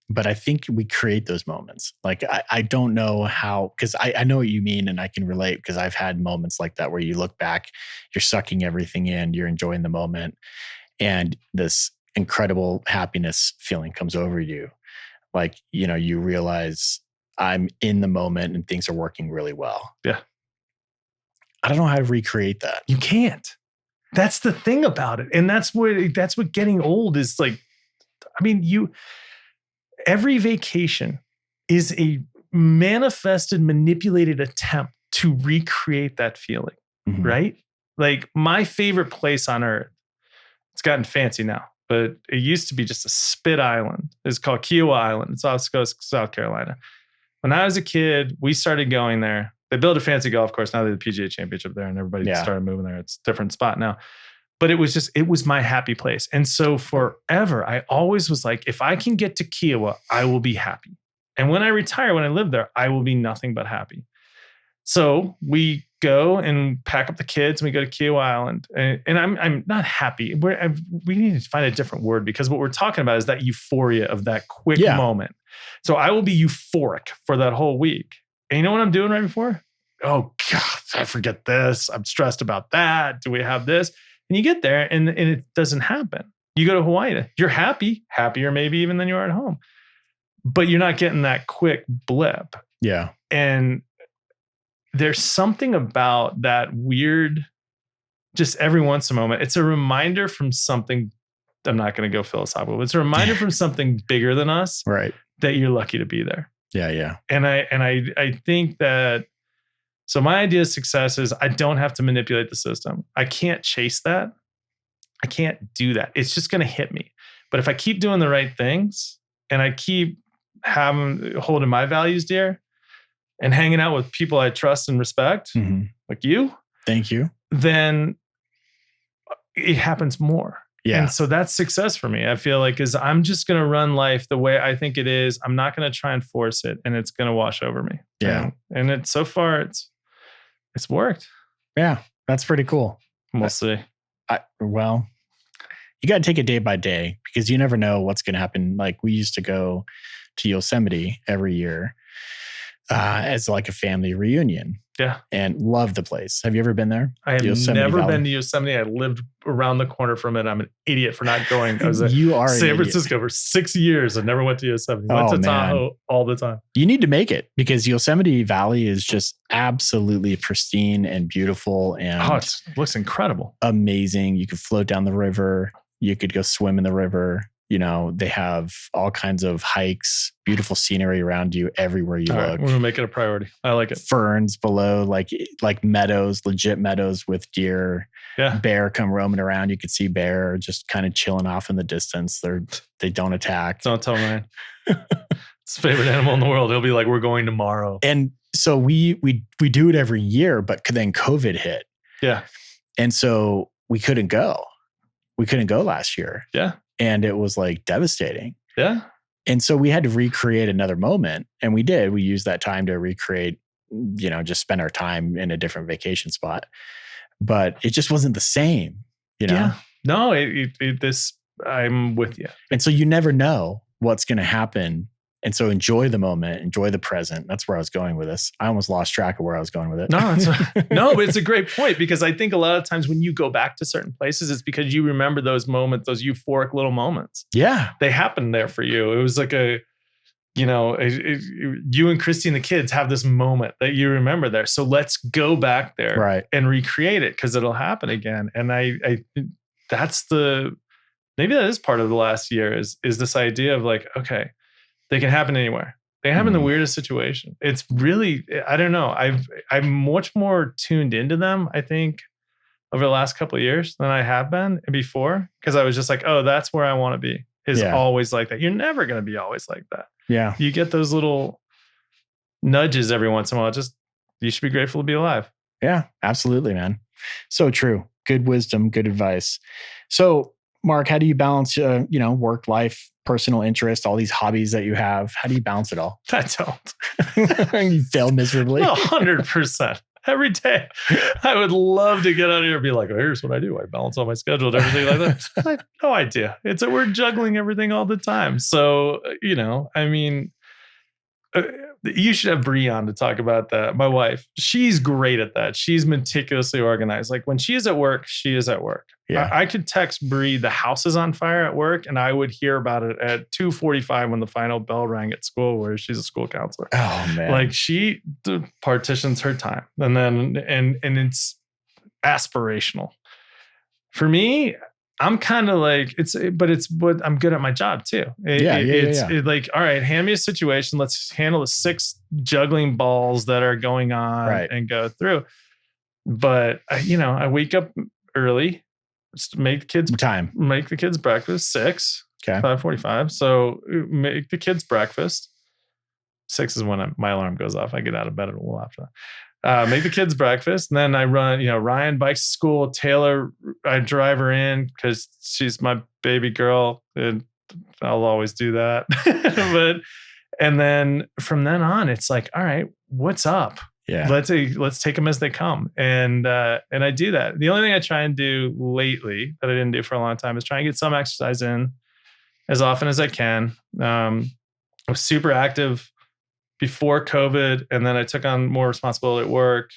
But I think we create those moments. Like, I don't know how, because I know what you mean, and I can relate, because I've had moments like that where you look back, you're sucking everything in, you're enjoying the moment, and this incredible happiness feeling comes over you. Like, you realize I'm in the moment and things are working really well. Yeah. I don't know how to recreate that. You can't. That's the thing about it. And that's what getting old is like. I mean, every vacation is a manifested, manipulated attempt to recreate that feeling, right? Like, my favorite place on earth, it's gotten fancy now, but it used to be just a spit island. It's called Kiowa Island. It's off the coast of South Carolina. When I was a kid, we started going there. They built a fancy golf course. Now they have the PGA Championship there, and everybody started moving there. It's a different spot now. But it was my happy place. And so forever, I always was like, if I can get to Kiowa, I will be happy. And when I retire, when I live there, I will be nothing but happy. So we go and pack up the kids, and we go to Kiowa Island. And I'm not happy. We need to find a different word, because what we're talking about is that euphoria of that quick moment. So I will be euphoric for that whole week. And you know what I'm doing right before? Oh, God, I forget this. I'm stressed about that. Do we have this? And you get there, and it doesn't happen. You go to Hawaii, you're happier maybe even than you are at home, but you're not getting that quick blip. Yeah. And there's something about that weird, just every once in a moment, it's a reminder from something. I'm not going to go philosophical, but it's a reminder from something bigger than us, right? That you're lucky to be there. Yeah. Yeah. And I think that, so my idea of success is I don't have to manipulate the system. I can't chase that. I can't do that. It's just going to hit me. But if I keep doing the right things, and I keep holding my values dear, and hanging out with people I trust and respect, like you. Thank you. Then it happens more. Yeah. And so that's success for me. I feel like I'm just going to run life the way I think it is. I'm not going to try and force it, and it's going to wash over me. Yeah. And so far it's worked. Yeah. That's pretty cool. We'll see. Well, you got to take it day by day, because you never know what's going to happen. Like, we used to go to Yosemite every year. as like a family reunion. Yeah. And love the place. Have you ever been there? I have Yosemite never Valley? been to Yosemite. I lived around the corner from it. I'm an idiot for not going. I was in You are San an idiot. Francisco for 6 years. I never went to Yosemite. Went Oh, to man. Tahoe all the time. You need to make it because Yosemite Valley is just absolutely pristine and beautiful and It looks incredible. amazing. You could float down the river. You could go swim in the river. You know, they have all kinds of hikes, beautiful scenery around you everywhere you All right, look. we're gonna make it a priority. I like it. Ferns below, like meadows, legit meadows with deer. Yeah. Bear come roaming around. You could see bear just kind of chilling off in the distance. They don't attack. Don't tell Ryan. It's his favorite animal in the world. He'll be like, we're going tomorrow. And so we do it every year, but then COVID hit. Yeah. And so we couldn't go. We couldn't go last year. Yeah. And it was like devastating. Yeah. And so we had to recreate another moment. And we did. We used that time to recreate, just spend our time in a different vacation spot. But it just wasn't the same, Yeah. No, I'm with you. And so you never know what's going to happen. And so enjoy the moment, enjoy the present. That's where I was going with this. I almost lost track of where I was going with it. But it's a great point because I think a lot of times when you go back to certain places, it's because you remember those moments, those euphoric little moments. Yeah. They happened there for you. It was like you and Christy and the kids have this moment that you remember there. So let's go back there and recreate it because it'll happen again. And I maybe that is part of the last year is this idea of like, okay, they can happen anywhere. They happen in the weirdest situation. It's really, I don't know. I'm much more tuned into them, I think, over the last couple of years than I have been before. Because I was just like, oh, that's where I want to be. Is always like that. You're never going to be always like that. Yeah. You get those little nudges every once in a while. Just, you should be grateful to be alive. Yeah, absolutely, man. So true. Good wisdom, good advice. So, Mark, how do you balance, work, life, personal interest, all these hobbies that you have? How do you balance it all? I don't. You fail miserably. 100%. Every day. I would love to get out of here and be like, oh, here's what I do. I balance all my schedule and everything like that. I have no idea. We're juggling everything all the time. So, you should have Bree on to talk about that. My wife, she's great at that. She's meticulously organized. Like when she is at work, she is at work. Yeah. I could text Bree, the house is on fire at work, and I would hear about it at 2:45 when the final bell rang at school, where she's a school counselor. Oh man! Like she partitions her time, and then and it's aspirational. For me, I'm kind of like but I'm good at my job too. It's like, all right, hand me a situation. Let's handle the 6 juggling balls that are going on and go through. But I wake up early, just make the kids breakfast 6, 5:45. So make the kids breakfast. 6 is when my alarm goes off. I get out of bed a little after that. Make the kids breakfast. And then I run, Ryan bikes to school. Taylor, I drive her in because she's my baby girl. And I'll always do that. And then from then on, it's like, all right, what's up? Yeah. Let's take them as they come. And I do that. The only thing I try and do lately that I didn't do for a long time is try and get some exercise in as often as I can. I was super active before COVID, and then I took on more responsibility at work,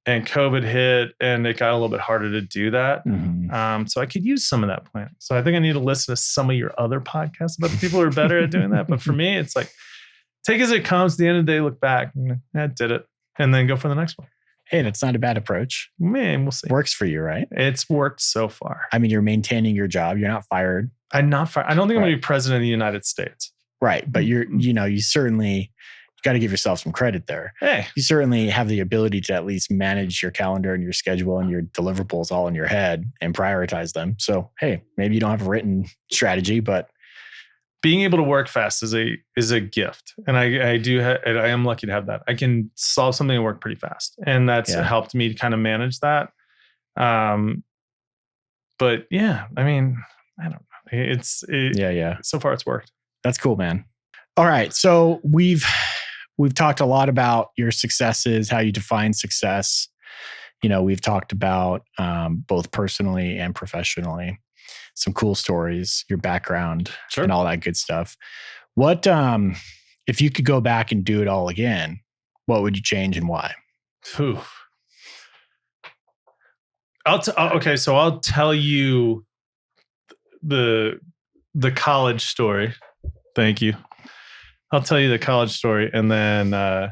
and COVID hit, and it got a little bit harder to do that. Mm-hmm. So I could use some of that planning. So I think I need to listen to some of your other podcasts about the people who are better at doing that. But for me, it's like, take as it comes. At the end of the day, look back, and I did it, and then go for the next one. Hey, that's not a bad approach. Man, we'll see. Works for you, right? It's worked so far. I mean, you're maintaining your job. You're not fired. I'm not fired. I don't think I'm going to be president of the United States. Right. But you certainly got to give yourself some credit there. Hey, you certainly have the ability to at least manage your calendar and your schedule and your deliverables all in your head and prioritize them. So, hey, maybe you don't have a written strategy, but being able to work fast is a gift. And I am lucky to have that. I can solve something and work pretty fast. And that's helped me to kind of manage that. But yeah, I mean, I don't know. So far it's worked. That's cool, man. All right. So we've talked a lot about your successes, how you define success. We've talked about both personally and professionally, some cool stories, your background, and all that good stuff. What if you could go back and do it all again, what would you change and why? Phew. Okay, so I'll tell you the college story. Thank you. I'll tell you the college story, and then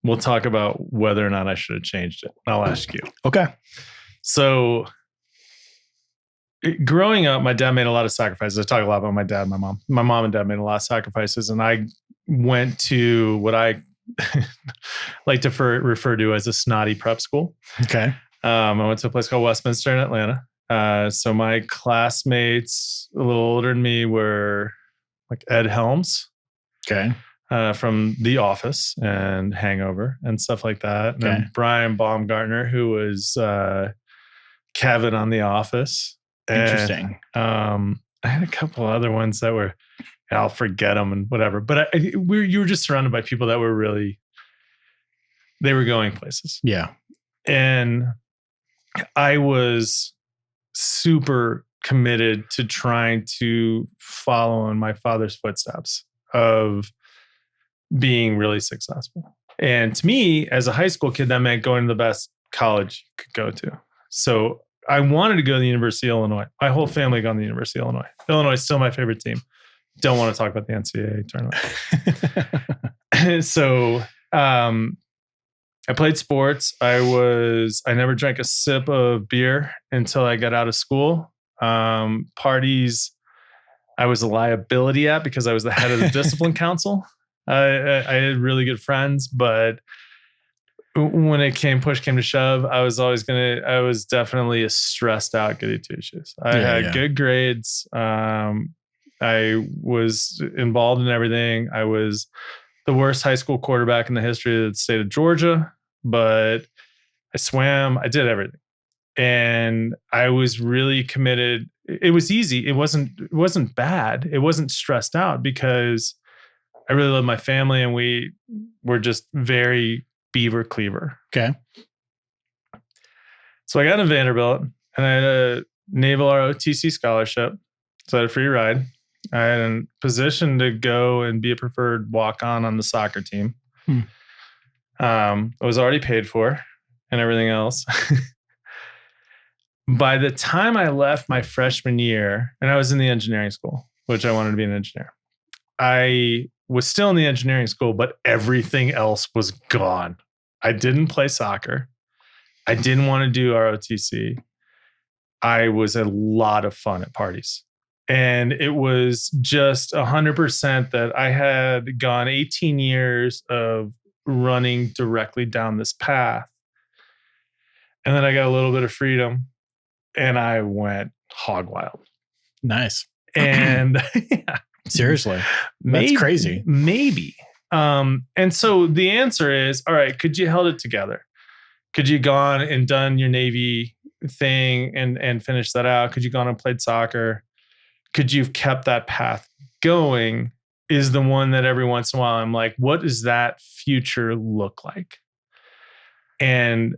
we'll talk about whether or not I should have changed it. I'll ask you. Okay. So growing up, my dad made a lot of sacrifices. I talk a lot about my dad and my mom. My mom and dad made a lot of sacrifices, and I went to what I like to refer to as a snotty prep school. Okay. I went to a place called Westminster in Atlanta. So my classmates, a little older than me, were like Ed Helms, okay, from The Office and Hangover and stuff like that. Okay. And Brian Baumgartner, who was Kevin on The Office. Interesting. And, I had a couple other ones that were, I'll forget them and whatever. But you were just surrounded by people that were really, they were going places. Yeah. And I was super committed to trying to follow in my father's footsteps of being really successful. And to me, as a high school kid, that meant going to the best college you could go to. So I wanted to go to the University of Illinois. My whole family got to the University of Illinois. Illinois is still my favorite team. Don't want to talk about the NCAA tournament. So I played sports. I never drank a sip of beer until I got out of school. Parties, I was a liability at because I was the head of the discipline council. I had really good friends, but when push came to shove, I was definitely a stressed out goody-two-shoes. I had good grades. I was involved in everything. I was the worst high school quarterback in the history of the state of Georgia, but I swam. I did everything. And I was really committed. It was easy. It wasn't bad. It wasn't stressed out because I really love my family and we were just very beaver cleaver. Okay. So I got into Vanderbilt and I had a Naval ROTC scholarship. So I had a free ride. I had a position to go and be a preferred walk-on the soccer team. I was already paid for and everything else. By the time I left my freshman year, and I was in the engineering school, which I wanted to be an engineer, I was still in the engineering school, but everything else was gone. I didn't play soccer. I didn't want to do ROTC. I was a lot of fun at parties. And it was just 100% that I had gone 18 years of running directly down this path. And then I got a little bit of freedom and I went hog wild. Nice. And yeah, seriously, that's crazy. Maybe. And so the answer is, all right, could you held it together? Could you gone and done your Navy thing and finished that out? Could you gone and played soccer? Could you have kept that path going? Is the one that every once in a while I'm like, what does that future look like? And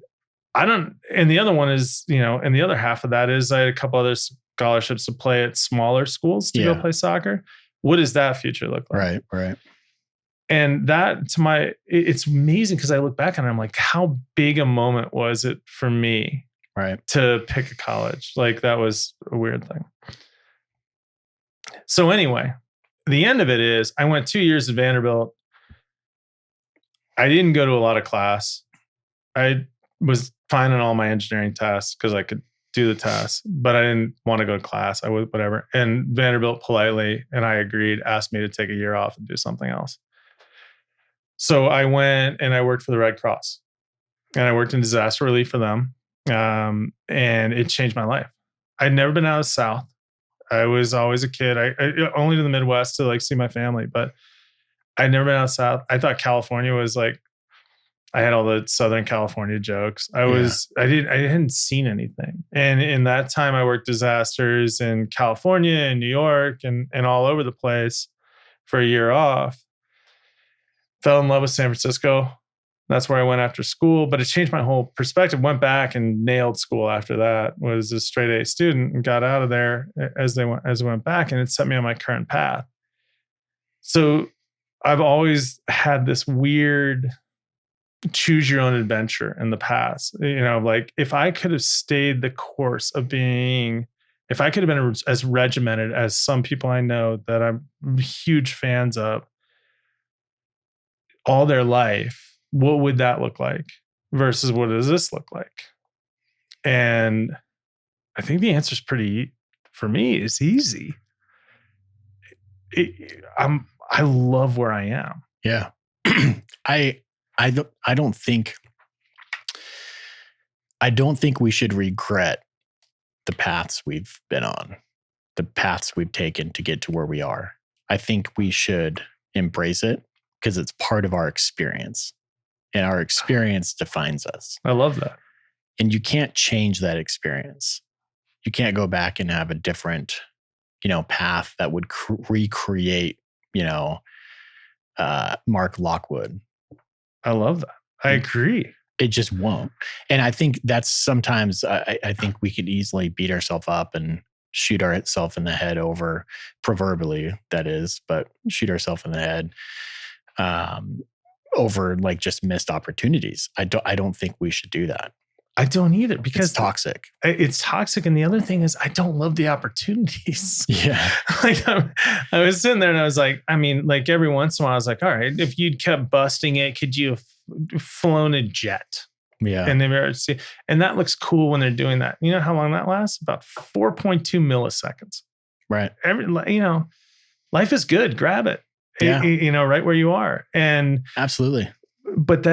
the other one is, and the other half of that is I had a couple other scholarships to play at smaller schools to go play soccer. What does that future look like? Right. And that it's amazing because I look back and I'm like, how big a moment was it for me to pick a college? Like that was a weird thing. So anyway, the end of it is I went 2 years at Vanderbilt. I didn't go to a lot of class. I was fine on all my engineering tasks because I could do the tasks, but I didn't want to go to class. I would, whatever. And Vanderbilt politely, and I agreed, asked me to take a year off and do something else. So I went and I worked for the Red Cross and I worked in disaster relief for them. And it changed my life. I'd never been out of the South. I was always a kid. I only to the Midwest to like see my family, but I'd never been out of the South. I thought California was like, I had all the Southern California jokes. I hadn't seen anything. And in that time I worked disasters in California and New York and all over the place for a year off. Fell in love with San Francisco. That's where I went after school, but it changed my whole perspective. Went back and nailed school after that. Was a straight A student and got out of there as I went back, and it set me on my current path. So I've always had this weird choose your own adventure in the past. Like if I could have stayed the course of if I could have been as regimented as some people I know that I'm huge fans of all their life, what would that look like versus what does this look like? And I think the answer is for me, it's easy. I love where I am. Yeah. I don't think we should regret the paths we've been on, the paths we've taken to get to where we are. I think we should embrace it because it's part of our experience, and our experience defines us. I love that. And you can't change that experience. You can't go back and have a different, path that would recreate, Mark Lockwood. I love that. I agree. It just won't. And I think that's sometimes I think we could easily beat ourselves up and shoot ourselves in the head over, proverbially that is, but shoot ourselves in the head over like just missed opportunities. I don't think we should do that. I don't either, because it's toxic. It's toxic. And the other thing is I don't love the opportunities. Yeah. Like I was sitting there and I was like, like every once in a while I was like, all right, if you'd kept busting it, could you have flown a jet? Yeah. And that looks cool when they're doing that. You know how long that lasts? About 4.2 milliseconds. Right. Life is good. Grab it. Yeah. Right where you are. And absolutely. But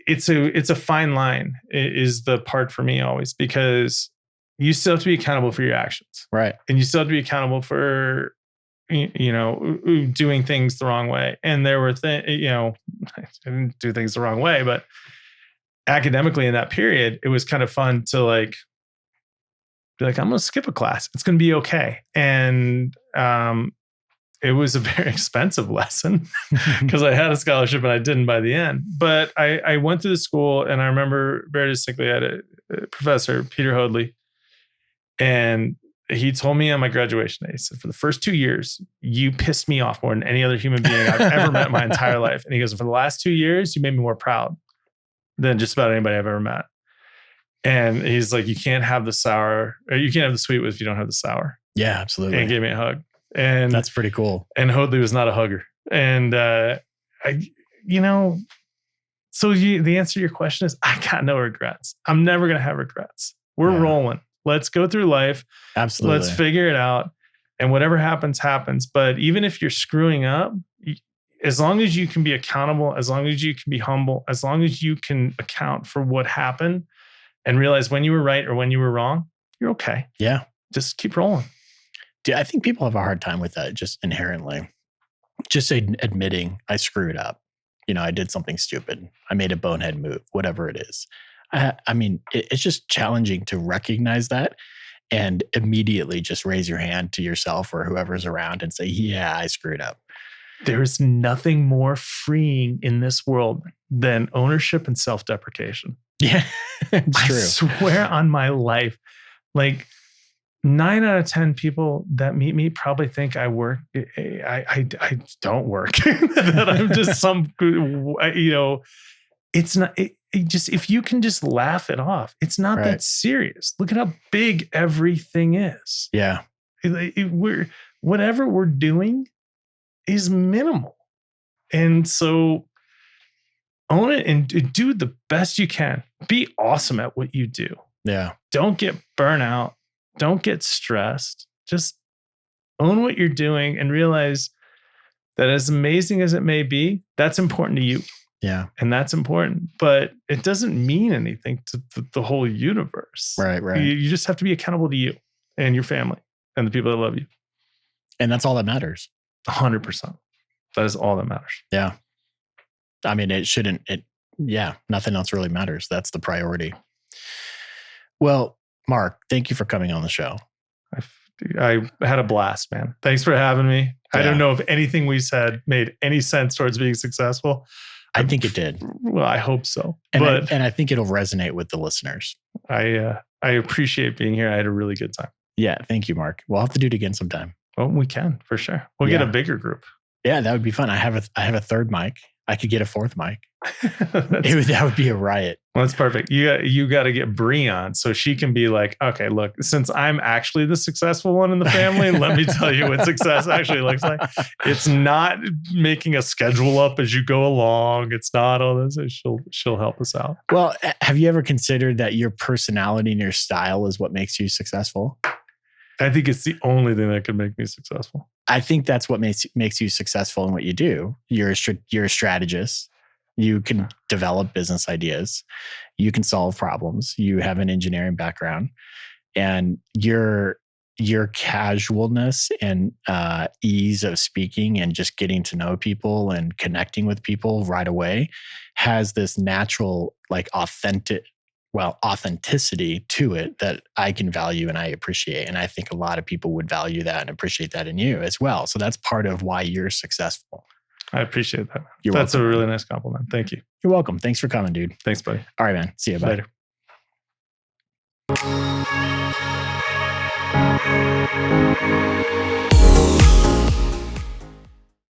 it's a fine line is the part for me always, because you still have to be accountable for your actions. Right. And you still have to be accountable for, doing things the wrong way. And there were I didn't do things the wrong way, but academically in that period, it was kind of fun to be like, I'm going to skip a class. It's going to be okay. And, it was a very expensive lesson because I had a scholarship and I didn't by the end. But I went through the school, and I remember very distinctly I had a professor, Peter Hoadley, and he told me on my graduation day, he said, for the first 2 years, you pissed me off more than any other human being I've ever met in my entire life. And he goes, for the last 2 years, you made me more proud than just about anybody I've ever met. And he's like, you can't have the sour, or you can't have the sweet if you don't have the sour. Yeah, absolutely. And he gave me a hug. And that's pretty cool. And Hoadley was not a hugger. And, the answer to your question is I got no regrets. I'm never going to have regrets. We're rolling. Let's go through life. Absolutely. Let's figure it out. And whatever happens, happens. But even if you're screwing up, as long as you can be accountable, as long as you can be humble, as long as you can account for what happened and realize when you were right or when you were wrong, you're okay. Yeah. Just keep rolling. I think people have a hard time with that just inherently. Just admitting I screwed up. I did something stupid. I made a bonehead move, whatever it is. It's just challenging to recognize that and immediately just raise your hand to yourself or whoever's around and say, yeah, I screwed up. There is nothing more freeing in this world than ownership and self-deprecation. Yeah, it's true. I swear on my life, like 9 out of 10 people that meet me probably think I work. I don't work. That I'm just some, it's not, just, if you can just laugh it off, it's not that serious. Look at how big everything is. Yeah. Whatever we're doing is minimal. And so own it and do the best you can. Be awesome at what you do. Yeah. Don't get burnt out. Don't get stressed. Just own what you're doing and realize that as amazing as it may be, that's important to you. Yeah. And that's important, but it doesn't mean anything to the whole universe. Right. You just have to be accountable to you and your family and the people that love you. And that's all that matters. 100%. That is all that matters. Yeah. Nothing else really matters. That's the priority. Well, Mark, thank you for coming on the show. I had a blast, man. Thanks for having me. Yeah. I don't know if anything we said made any sense towards being successful. I think it did. Well, I hope so. And I think it'll resonate with the listeners. I appreciate being here. I had a really good time. Yeah. Thank you, Mark. We'll have to do it again sometime. Well, we can, for sure. We'll get a bigger group. Yeah, that would be fun. I have a third mic. I could get a fourth mic. That would be a riot. Well, that's perfect. You got to get Bree on so she can be like, okay, look, since I'm actually the successful one in the family, let me tell you what success actually looks like. It's not making a schedule up as you go along. It's not all this. She'll help us out. Well, have you ever considered that your personality and your style is what makes you successful? I think it's the only thing that could make me successful. I think that's what makes you successful in what you do. You're a strategist. You can develop business ideas. You can solve problems. You have an engineering background, and your casualness and ease of speaking and just getting to know people and connecting with people right away has this natural, like authenticity to it that I can value and I appreciate. And I think a lot of people would value that and appreciate that in you as well. So that's part of why you're successful. I appreciate that. You're That's welcome. a really nice compliment. Thank you. You're welcome. Thanks for coming, dude. Thanks, buddy. All right, man. See you. Bye. Later.